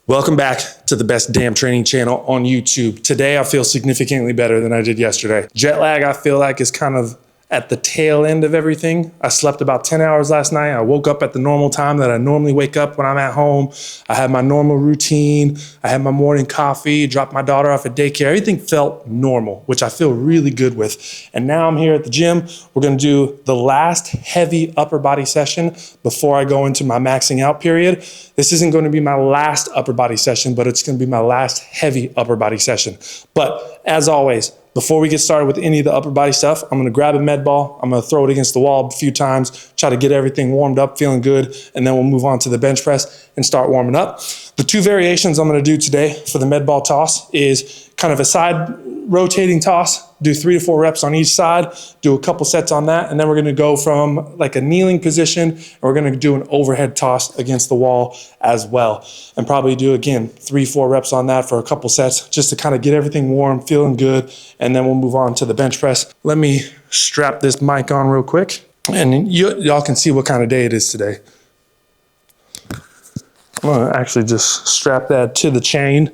Welcome back to the best damn training channel on YouTube. Today I feel significantly better than I did yesterday. Jet lag I feel like is kind of at the tail end of everything. I slept about 10 hours last night. I woke up at the normal time that I normally wake up when I'm at home. I had my normal routine. I had my morning coffee, dropped my daughter off at daycare. Everything felt normal, which I feel really good with. And now I'm here at the gym. We're gonna do the last heavy upper body session before I go into my maxing out period. This isn't gonna be my last upper body session, but it's gonna be my last heavy upper body session. But as always, before we get started with any of the upper body stuff, I'm gonna grab a med ball, I'm gonna throw it against the wall a few times, try to get everything warmed up, feeling good, and then we'll move on to the bench press and start warming up. The two variations I'm gonna do today for the med ball toss is kind of a side rotating toss, do 3 to 4 reps on each side, do a couple sets on that, and then we're gonna go from like a kneeling position, and we're gonna do an overhead toss against the wall as well. And probably do, again, 3, 4 reps on that for a couple sets, just to kind of get everything warm, feeling good, and then we'll move on to the bench press. Let me strap this mic on real quick, and y'all can see what kind of day it is today. I'm gonna actually just strap that to the chain.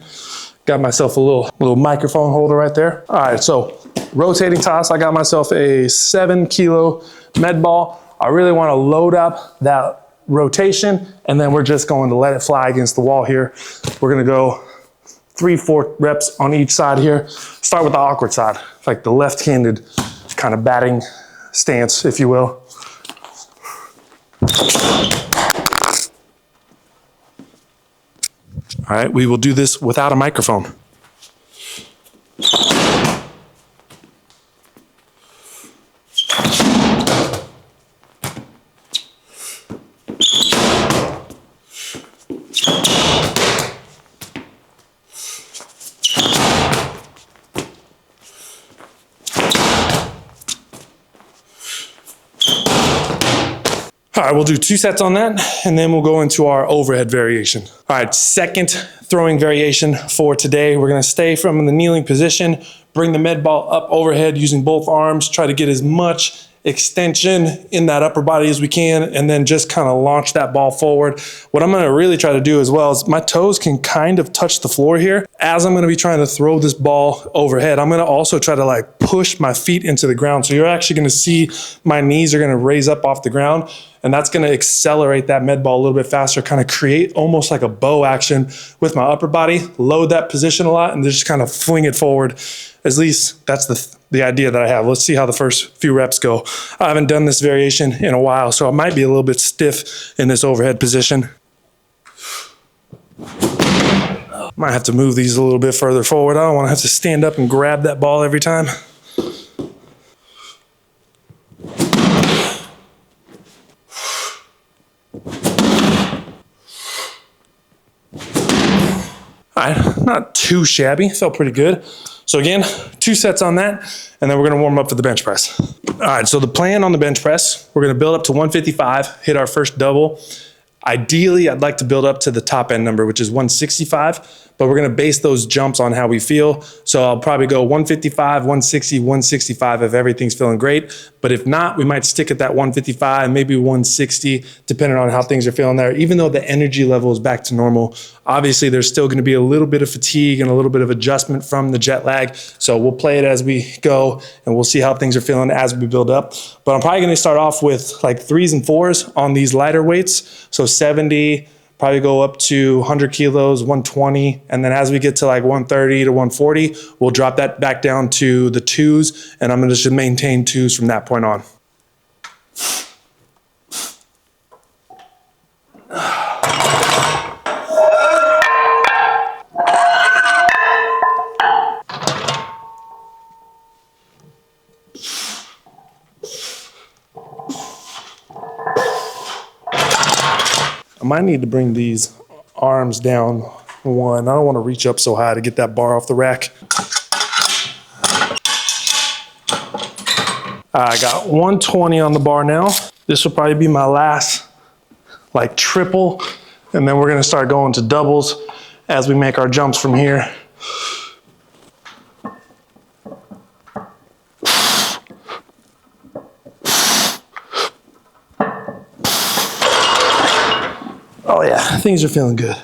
Got myself a little microphone holder right there. All right, so rotating toss, I got myself a 7 kilo med ball. I really wanna load up that rotation, and then we're just going to let it fly against the wall here. We're gonna go 3, 4 reps on each side here. Start with the awkward side, like the left-handed kind of batting stance, if you will. All right, we will do this without a microphone. All right, we'll do 2 sets on that, and then we'll go into our overhead variation. All right, second throwing variation for today. We're gonna stay from the kneeling position, bring the med ball up overhead using both arms, try to get as much extension in that upper body as we can, and then just kind of launch that ball forward. What I'm gonna really try to do as well is my toes can kind of touch the floor here. As I'm gonna be trying to throw this ball overhead, I'm gonna also try to like push my feet into the ground. So you're actually gonna see my knees are gonna raise up off the ground, and that's gonna accelerate that med ball a little bit faster, kind of create almost like a bow action with my upper body, load that position a lot, and just kind of fling it forward. At least that's the idea that I have. Let's see how the first few reps go. I haven't done this variation in a while, so I might be a little bit stiff in this overhead position. Might have to move these a little bit further forward. I don't want to have to stand up and grab that ball every time. All right, not too shabby, felt pretty good. So again, 2 sets on that, and then we're gonna warm up for the bench press. All right, so the plan on the bench press, we're gonna build up to 155, hit our first double. Ideally, I'd like to build up to the top end number, which is 165, but we're gonna base those jumps on how we feel. So I'll probably go 155, 160, 165 if everything's feeling great. But if not, we might stick at that 155, maybe 160, depending on how things are feeling there. Even though the energy level is back to normal, obviously there's still gonna be a little bit of fatigue and a little bit of adjustment from the jet lag. So we'll play it as we go, and we'll see how things are feeling as we build up. But I'm probably gonna start off with like 3s and 4s on these lighter weights. So 70, probably go up to 100 kilos, 120. And then as we get to like 130 to 140, we'll drop that back down to the 2s. And I'm gonna just maintain 2s from that point on. I might need to bring these arms down 1. I don't want to reach up so high to get that bar off the rack. I got 120 on the bar now. This will probably be my last like triple, and then we're gonna start going to doubles as we make our jumps from here. Oh yeah, things are feeling good.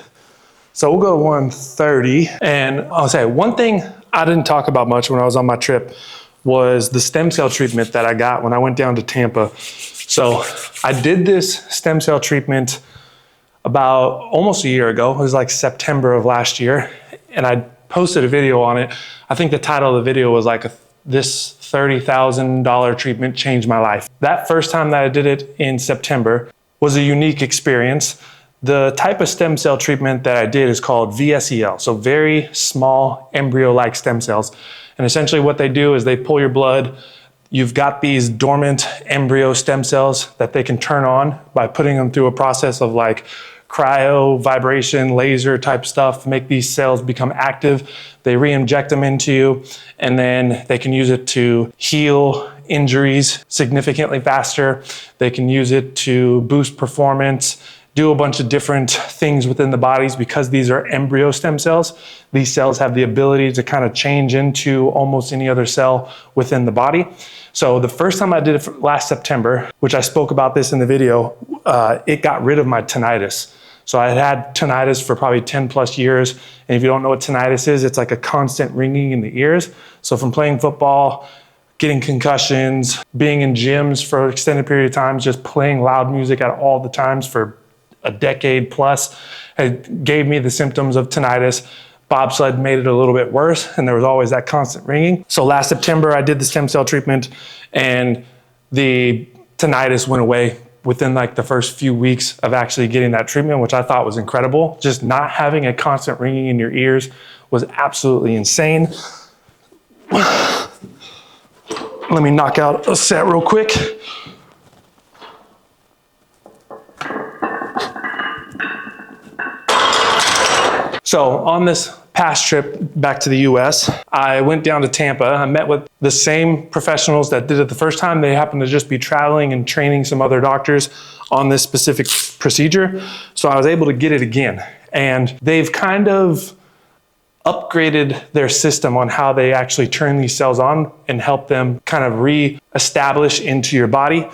So we'll go to 130. And I'll say one thing I didn't talk about much when I was on my trip was the stem cell treatment that I got when I went down to Tampa. So I did this stem cell treatment about almost a year ago. It was like September of last year. And I posted a video on it. I think the title of the video was like, this $30,000 treatment changed my life. That first time that I did it in September was a unique experience. The type of stem cell treatment that I did is called VSEL, so very small embryo-like stem cells. And essentially what they do is they pull your blood. You've got these dormant embryo stem cells that they can turn on by putting them through a process of like cryo, vibration, laser type stuff, make these cells become active. They re-inject them into you, and then they can use it to heal injuries significantly faster. They can use it to boost performance, do a bunch of different things within the bodies. Because these are embryo stem cells, these cells have the ability to kind of change into almost any other cell within the body. So the first time I did it last September, which I spoke about this in the video, it got rid of my tinnitus. So I had tinnitus for probably 10 plus years. And if you don't know what tinnitus is, it's like a constant ringing in the ears. So from playing football, getting concussions, being in gyms for an extended period of time, just playing loud music at all the times for a decade plus, it gave me the symptoms of tinnitus. Bobsled made it a little bit worse, and there was always that constant ringing. So last September, I did the stem cell treatment, and the tinnitus went away within like the first few weeks of actually getting that treatment, which I thought was incredible. Just not having a constant ringing in your ears was absolutely insane. Let me knock out a set real quick. So on this past trip back to the US, I went down to Tampa. I met with the same professionals that did it the first time. They happened to just be traveling and training some other doctors on this specific procedure. So I was able to get it again. And they've kind of upgraded their system on how they actually turn these cells on and help them kind of re-establish into your body.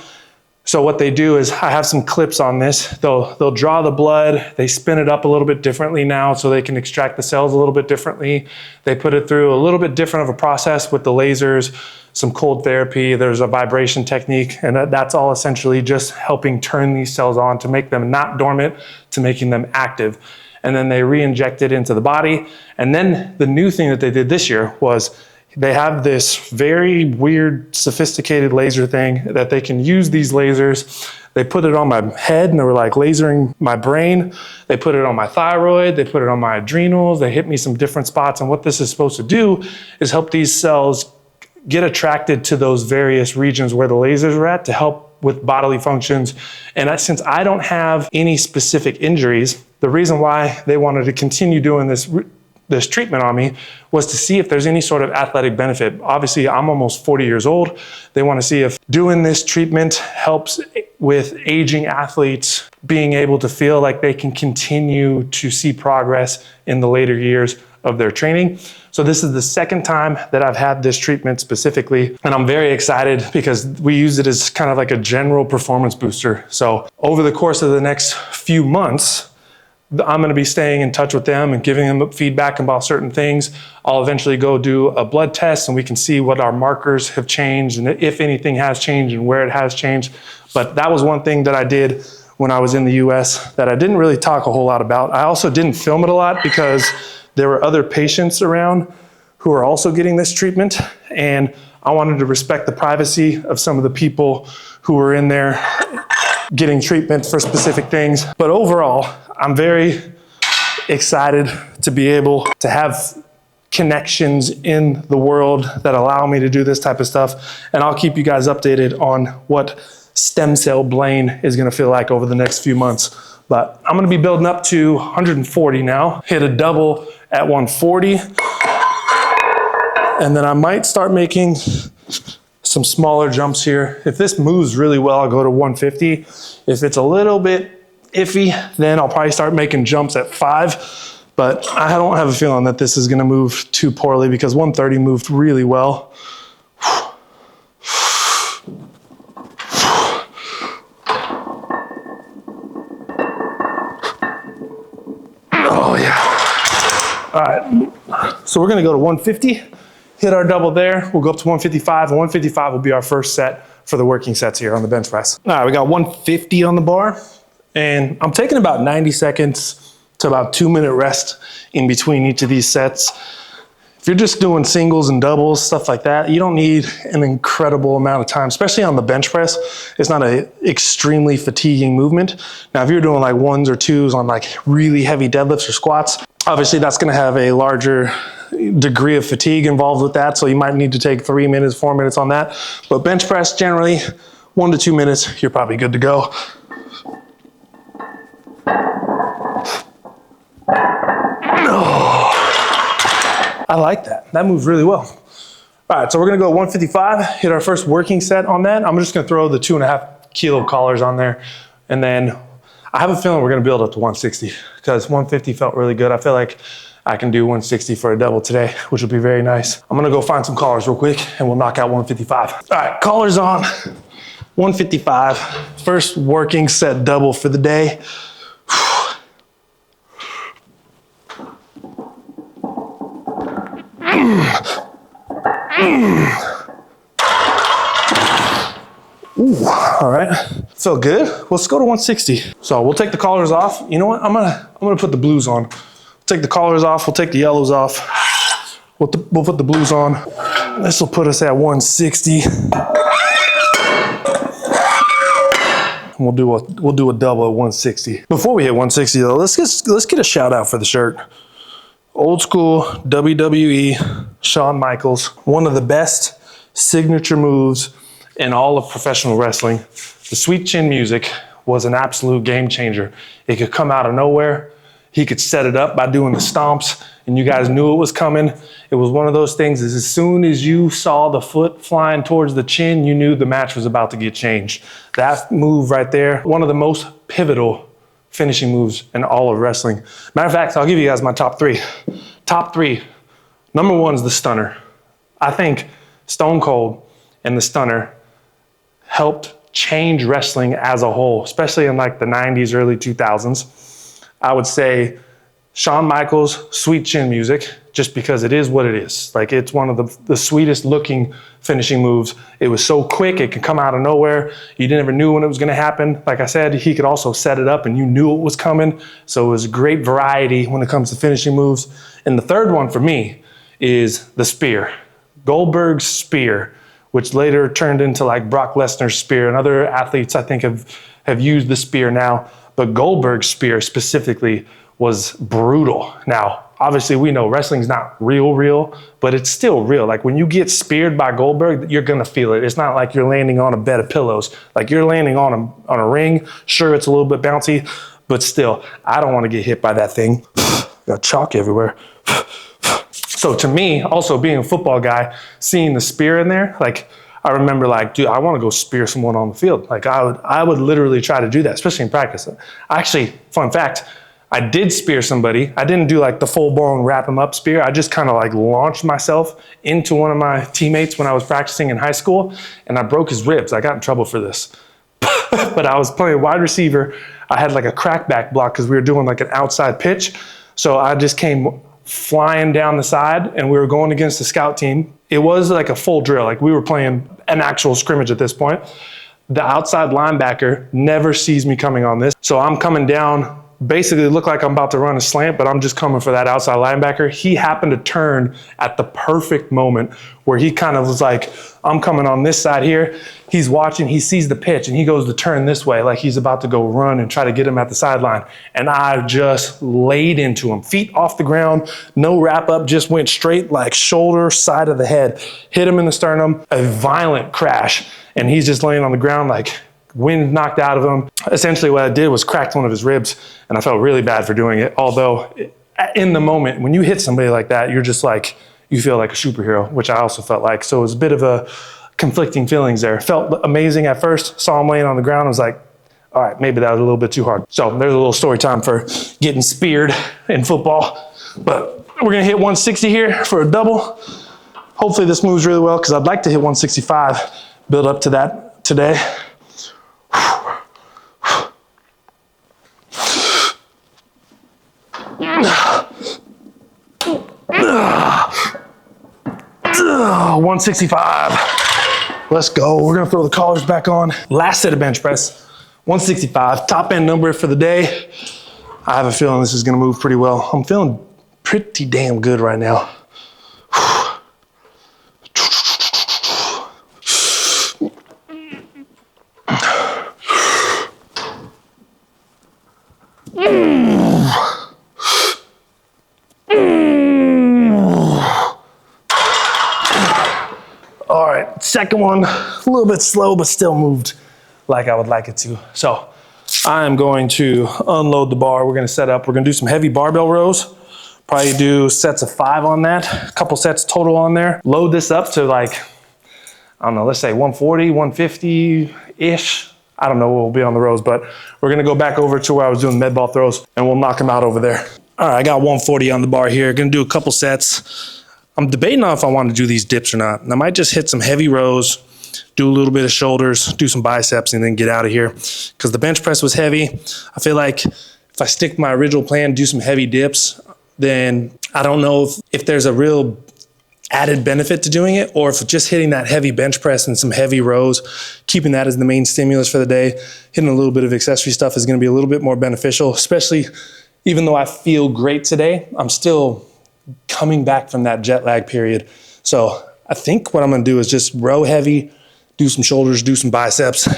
So what they do is, I have some clips on this. They'll draw the blood, they spin it up a little bit differently now so they can extract the cells a little bit differently. They put it through a little bit different of a process with the lasers, some cold therapy, there's a vibration technique, and that's all essentially just helping turn these cells on to make them not dormant, to making them active. And then they re-inject it into the body. And then the new thing that they did this year was, they have this very weird, sophisticated laser thing that they can use these lasers. They put it on my head and they were like lasering my brain. They put it on my thyroid. They put it on my adrenals. They hit me some different spots. And what this is supposed to do is help these cells get attracted to those various regions where the lasers are at to help with bodily functions. And since I don't have any specific injuries, the reason why they wanted to continue doing this treatment on me was to see if there's any sort of athletic benefit. Obviously, I'm almost 40 years old. They want to see if doing this treatment helps with aging athletes being able to feel like they can continue to see progress in the later years of their training. So this is the second time that I've had this treatment specifically, and I'm very excited because we use it as kind of like a general performance booster. So over the course of the next few months, I'm going to be staying in touch with them and giving them feedback about certain things. I'll eventually go do a blood test and we can see what our markers have changed and if anything has changed and where it has changed. But that was one thing that I did when I was in the US that I didn't really talk a whole lot about. I also didn't film it a lot because there were other patients around who are also getting this treatment, and I wanted to respect the privacy of some of the people who were in there getting treatment for specific things. But overall, I'm very excited to be able to have connections in the world that allow me to do this type of stuff. And I'll keep you guys updated on what stem cell Blaine is gonna feel like over the next few months. But I'm gonna be building up to 140 now, hit a double at 140. And then I might start making some smaller jumps here. If this moves really well, I'll go to 150. If it's a little bit iffy, then I'll probably start making jumps at 5. But I don't have a feeling that this is gonna move too poorly because 130 moved really well. Oh yeah. right, so we're gonna go to 150, hit our double there. We'll go up to 155, and 155 will be our first set for the working sets here on the bench press. All right, we got 150 on the bar, and I'm taking about 90 seconds to about 2-minute rest in between each of these sets. If you're just doing singles and doubles, stuff like that, you don't need an incredible amount of time, especially on the bench press. It's not an extremely fatiguing movement. Now, if you're doing like ones or twos on like really heavy deadlifts or squats, obviously that's gonna have a larger degree of fatigue involved with that. So you might need to take 3 minutes, 4 minutes on that. But bench press, generally 1 to 2 minutes, you're probably good to go. I like that. That moves really well. All right, so we're gonna go 155, hit our first working set on that. I'm just gonna throw the 2.5 kilo collars on there. And then I have a feeling we're gonna build up to 160 because 150 felt really good. I feel like I can do 160 for a double today, which will be very nice. I'm gonna go find some collars real quick and we'll knock out 155. All right, collars on, 155. First working set double for the day. Ooh, all right, felt good. Let's go to 160. So we'll take the collars off. You know what? I'm gonna put the blues on. Take the collars off. We'll take the yellows off. We'll put the blues on. This will put us at 160. And we'll do a double at 160. Before we hit 160 though, let's get a shout out for the shirt. Old school WWE, Shawn Michaels, one of the best signature moves in all of professional wrestling. The sweet chin music was an absolute game changer. It could come out of nowhere. He could set it up by doing the stomps and you guys knew it was coming. It was one of those things is as soon as you saw the foot flying towards the chin, you knew the match was about to get changed. That move right there, one of the most pivotal finishing moves in all of wrestling. Matter of fact, I'll give you guys my top three. Top three. Number one is the stunner. I think Stone Cold and the stunner helped change wrestling as a whole, especially in like the 90s, early 2000s. I would say Shawn Michaels' sweet chin music, just because it is what it is. Like it's one of the sweetest looking finishing moves. It was so quick, it could come out of nowhere. You never knew when it was gonna happen. Like I said, he could also set it up and you knew it was coming. So it was great variety when it comes to finishing moves. And the third one for me is the spear. Goldberg's spear, which later turned into like Brock Lesnar's spear, and other athletes I think have used the spear now. But Goldberg's spear specifically was brutal. Now, obviously we know wrestling's not real, but it's still real. Like when you get speared by Goldberg, you're gonna feel it. It's not like you're landing on a bed of pillows. Like you're landing on a ring. Sure, it's a little bit bouncy, but still, I don't wanna get hit by that thing. Got chalk everywhere. So to me, also being a football guy, seeing the spear in there, like I remember like, dude, I wanna go spear someone on the field. Like I would literally try to do that, especially in practice. Actually, fun fact, I did spear somebody. I didn't do like the full blown wrap him up spear. I just kind of like launched myself into one of my teammates when I was practicing in high school and I broke his ribs. I got in trouble for this. But I was playing wide receiver. I had like a crackback block because we were doing like an outside pitch. So I just came flying down the side and we were going against the scout team. It was like a full drill. Like we were playing an actual scrimmage at this point. The outside linebacker never sees me coming on this. So I'm coming down, basically look like I'm about to run a slant, but I'm just coming for that outside linebacker. He happened to turn at the perfect moment where he kind of was like, I'm coming on this side here. He's watching, he sees the pitch and he goes to turn this way like he's about to go run and try to get him at the sideline. And I just laid into him, feet off the ground, no wrap up, just went straight like shoulder, side of the head, hit him in the sternum, a violent crash. And he's just laying on the ground like wind knocked out of him. Essentially what I did was cracked one of his ribs and I felt really bad for doing it. Although in the moment, when you hit somebody like that, you're just like, you feel like a superhero, which I also felt like. So it was a bit of a conflicting feelings there. Felt amazing at first, saw him laying on the ground, I was like, all right, maybe that was a little bit too hard. So there's a little story time for getting speared in football. But we're gonna hit 160 here for a double. Hopefully this moves really well because I'd like to hit 165, build up to that today. 165. Let's go. We're gonna throw the collars back on. Last set of bench press, 165, top end number for the day. I have a feeling this is gonna move pretty well. I'm feeling pretty damn good right now. All right, second one, a little bit slow, but still moved like I would like it to. So I am going to unload the bar. We're gonna set up, we're gonna do some heavy barbell rows. Probably do sets of 5 on that, a couple sets total on there. Load this up to like, I don't know, let's say 140, 150-ish. I don't know what will be on the rows, but we're gonna go back over to where I was doing med ball throws and we'll knock them out over there. All right, I got 140 on the bar here. Gonna do a couple sets. I'm debating on if I want to do these dips or not. And I might just hit some heavy rows, do a little bit of shoulders, do some biceps, and then get out of here. Because the bench press was heavy. I feel like if I stick to my original plan, do some heavy dips, then I don't know if there's a real added benefit to doing it, or if just hitting that heavy bench press and some heavy rows, keeping that as the main stimulus for the day, hitting a little bit of accessory stuff is going to be a little bit more beneficial, especially even though I feel great today, I'm still coming back from that jet lag period. So I think what I'm gonna do is just row heavy, do some shoulders, do some biceps.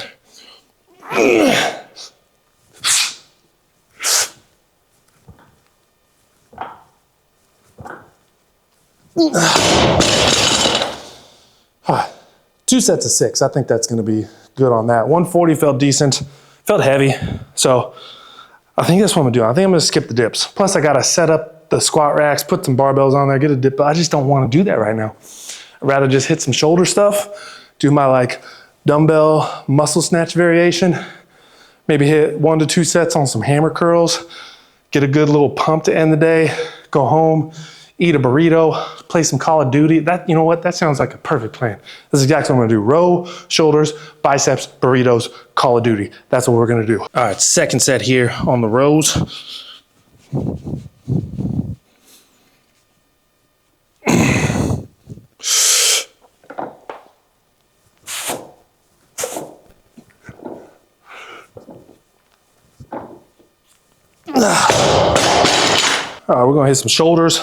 Two sets of 6, I think that's gonna be good on that. 140 felt decent, felt heavy. So I think that's what I'm gonna do. I think I'm gonna skip the dips. Plus I gotta set up the squat racks, put some barbells on there, get a dip, but I just don't want to do that right now. I'd rather just hit some shoulder stuff, do my like dumbbell muscle snatch variation, maybe hit 1 to 2 sets on some hammer curls, get a good little pump to end the day, go home, eat a burrito, play some Call of Duty. That, you know what, that sounds like a perfect plan. This is exactly what I'm gonna do. Row, shoulders, biceps, burritos, Call of Duty. That's what we're gonna do. All right, second set here on the rows. All right, we're gonna hit some shoulders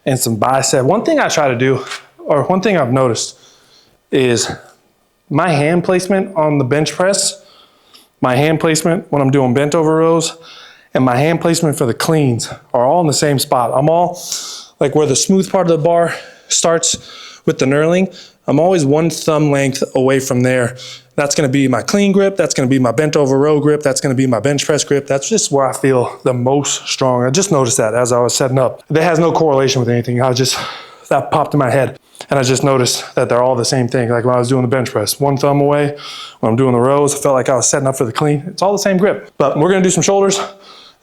and some bicep. One thing I try to do, or one thing I've noticed, is my hand placement on the bench press, my hand placement when I'm doing bent over rows, and my hand placement for the cleans are all in the same spot. I'm all like where the smooth part of the bar starts with the knurling. I'm always 1 thumb length away from there. That's gonna be my clean grip. That's gonna be my bent over row grip. That's gonna be my bench press grip. That's just where I feel the most strong. I just noticed that as I was setting up. That has no correlation with anything. That popped in my head. And I just noticed that they're all the same thing. Like when I was doing the bench press, 1 thumb away. When I'm doing the rows, I felt like I was setting up for the clean. It's all the same grip. But we're gonna do some shoulders.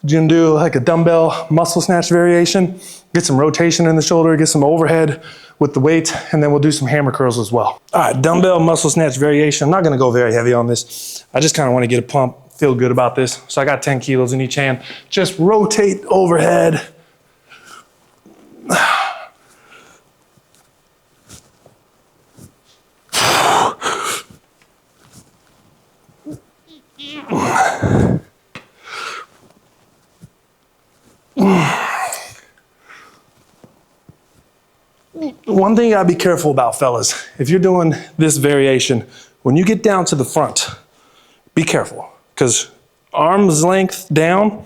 We're gonna do like a dumbbell muscle snatch variation, get some rotation in the shoulder, get some overhead with the weight, and then we'll do some hammer curls as well. All right, dumbbell muscle snatch variation. I'm not gonna go very heavy on this. I just kind of wanna get a pump, feel good about this. So I got 10 kilos in each hand. Just rotate overhead. One thing you gotta be careful about, fellas, if you're doing this variation, when you get down to the front, be careful, because arm's length down,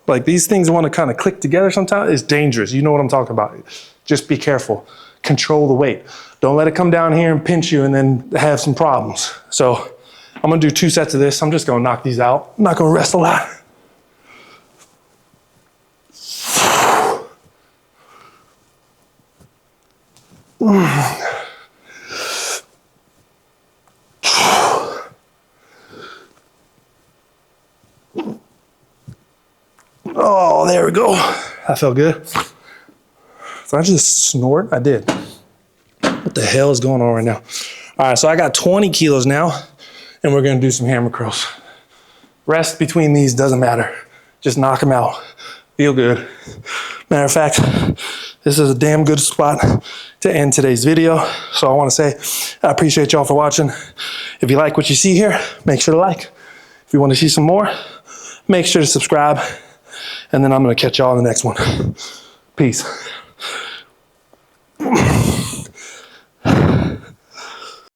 like these things want to kind of click together sometimes, it's dangerous. You know what I'm talking about. Just be careful. Control the weight. Don't let it come down here and pinch you and then have some problems. So I'm gonna do 2 sets of this. I'm just gonna knock these out. I'm not gonna rest a lot. Oh, there we go. That felt good. Did I just snort? I did. What the hell is going on right now? All right, so I got 20 kilos now, and we're gonna do some hammer curls. Rest between these doesn't matter. Just knock them out. Feel good. Matter of fact, this is a damn good spot to end today's video. So I want to say I appreciate y'all for watching. If you like what you see here, make sure to like. If you want to see some more, make sure to subscribe. And then I'm going to catch y'all in the next one. Peace.